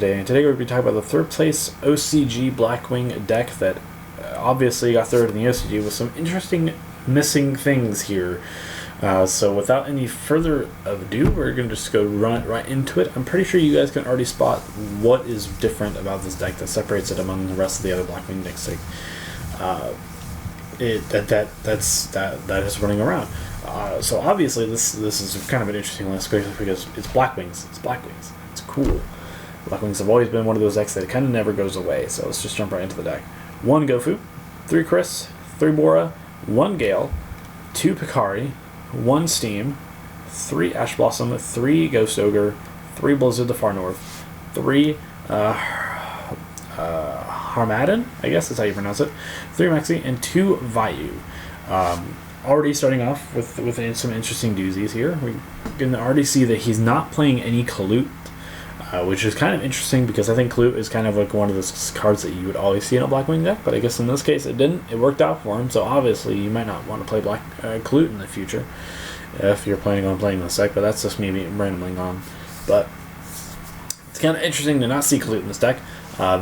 today. And today we're going to be talking about the third place OCG Blackwing deck that obviously got third in the OCG with some interesting missing things here. So without any further ado, we're going to just go right into it. I'm pretty sure you guys can already spot what is different about this deck that separates it among the rest of the other Blackwing decks. That is running around. So obviously this is kind of an interesting list because it's Blackwings. It's cool. Blackwings have always been one of those decks that kind of never goes away. So let's just jump right into the deck. 1 Gofu, 3 Chris, 3 Bora, 1 Gale, 2 Picari, 1 Steam, 3 Ash Blossom, 3 Ghost Ogre, 3 Blizzard the Far North, 3 Harmadden, I guess that's how you pronounce it, 3 Maxi, and 2 Vayu. Already starting off with some interesting doozies here. We can already see that he's not playing any Kalut, which is kind of interesting because I think Kalut is kind of like one of those cards that you would always see in a Blackwing deck, but I guess in this case it didn't. It worked out for him, so obviously you might not want to play Kalut in the future if you're planning on playing this deck, but that's just me rambling on. But it's kind of interesting to not see Kalut in this deck.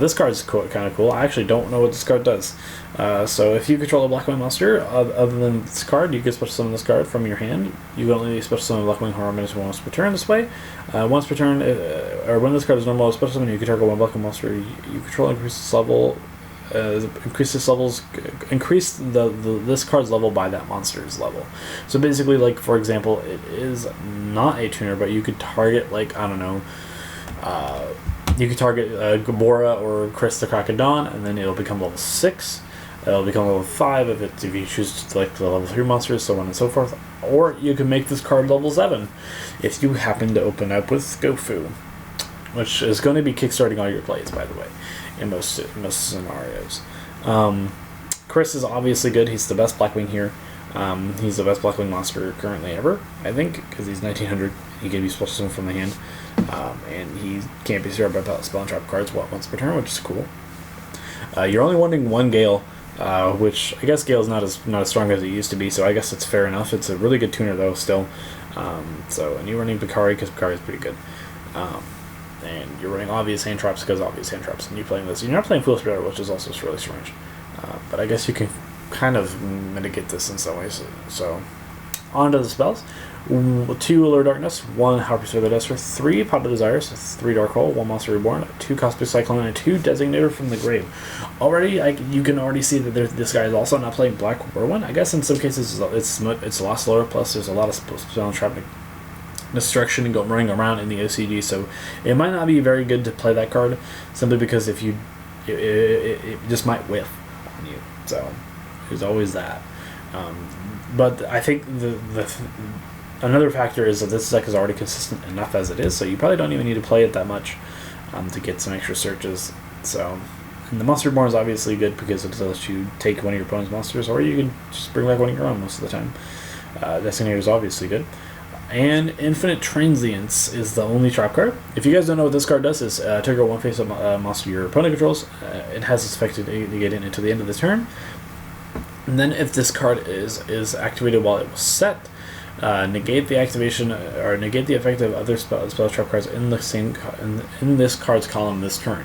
This card is kind of cool. I actually don't know what this card does. So if you control a Blackwing monster, other than this card, you can special summon this card from your hand. You can only special summon Blackwing Harmadden once per turn this way. Once per turn, or when this card is normal, special summon, you can target one Blackwing monster you control, increase this card's level by that monster's level. So basically, like for example, it is not a tuner, but you could target, like, I don't know, you could target Gabora or Chris the Crack of Dawn, and then it'll become level 6. It'll become level 5 if you choose to like the level 3 monsters, so on and so forth. Or you can make this card level 7 if you happen to open up with Gofu, which is going to be kickstarting all your plays, by the way, in most scenarios. Chris is obviously good. He's the best Blackwing here. He's the best Blackwing monster currently ever, I think, because he's 1900. He can be special summoned from the hand. And he can't be survived by spell and trap cards once per turn, which is cool. You're only wanting 1 Gale, which I guess Gale's not as strong as it used to be, so I guess it's fair enough. It's a really good tuner though, still. And you're running Picari because Picari is pretty good. And you're running obvious hand traps because obvious hand traps. And you're playing this. You're not playing Fool's Spirit, which is also really strange. But I guess you can kind of mitigate this in some ways. So on to the spells. 2 Allure Darkness, 1 Harpy's Feather Duster, 3 Pot of Desires, 3 Dark Hole, 1 Monster Reborn, 2 Cosmic Cyclone, and 2 Designator from the Grave. Already, you can already see that this guy is also not playing Black Whirlwind. I guess in some cases it's a lot slower, plus there's a lot of spell and trap destruction and running around in the OCG, so it might not be very good to play that card, simply because if you it just might whiff on you. So there's always that. But I think another factor is that this deck is already consistent enough as it is, so you probably don't even need to play it that much to get some extra searches. So, and the Monster Reborn is obviously good because it lets you take one of your opponent's monsters, or you can just bring back one of your own most of the time. Designator is obviously good. And Infinite Transience is the only trap card. If you guys don't know what this card does, is trigger one face-up monster your opponent controls. It has its effect to negate it until the end of the turn. And then if this card is activated while it was set, negate the activation or negate the effect of other spell trap cards in the same in this card's column this turn.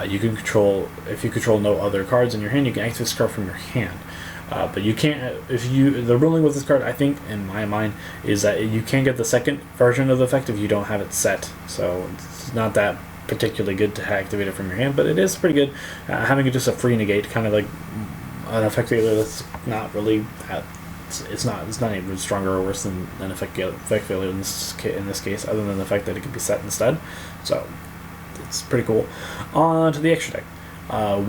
You can control, if you control no other cards in your hand, you can activate this card from your hand. But you can't, the ruling with this card, I think, in my mind, is that you can't get the second version of the effect if you don't have it set. So it's not that particularly good to activate it from your hand, but it is pretty good. Having it just a free negate, kind of like an effect failure that's not really it's not even stronger or worse than an effect failure in this case, other than the fact that it can be set instead. So it's pretty cool. On to the extra deck. 1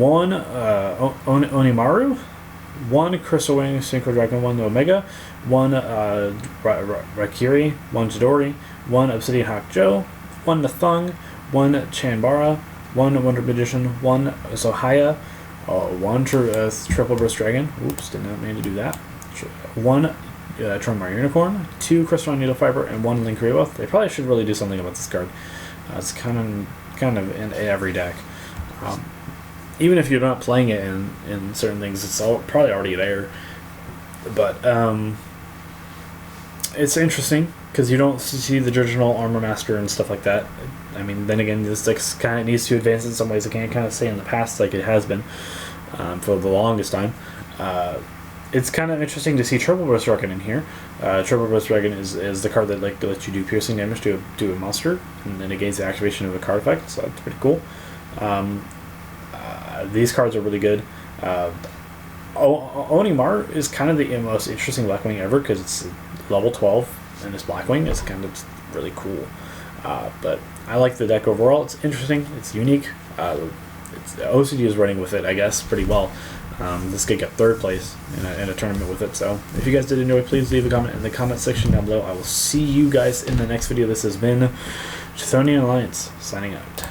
Onimaru, 1 Crystal Wing Synchro Dragon, 1 Omega, 1 Rakiri, 1 Chidori, 1 Obsidian Hawk Joe, 1 Nathung, 1 Chanbara, 1 Wonder Magician, 1 Sohaya, 1 Triple Burst Dragon. Oops, did not mean to do that. 1 Tronmar Unicorn, 2 Crystalline Needle Fiber, and 1 Link Rebuff. They probably should really do something about this card. It's kind of in every deck. Even if you're not playing it in certain things, it's probably already there. But it's interesting because you don't see the original Armor Master and stuff like that. I mean, then again, this deck kind of needs to advance in some ways. It can't kind of stay in the past like it has been for the longest time. It's kind of interesting to see Triple Burst Dragon in here. Triple Burst Dragon is the card that like lets you do piercing damage to a monster, and then negates the activation of a card effect. So that's pretty cool. These cards are really good. Onimar is kind of the most interesting Blackwing ever because it's level 12 and this Blackwing is kind of really cool. But I like the deck overall. It's interesting. It's unique. OCG is running with it, I guess, pretty well. This guy got 3rd place in a tournament with it. So if you guys did enjoy, please leave a comment in the comment section down below. I will see you guys in the next video. This has been Chthonian Alliance signing out.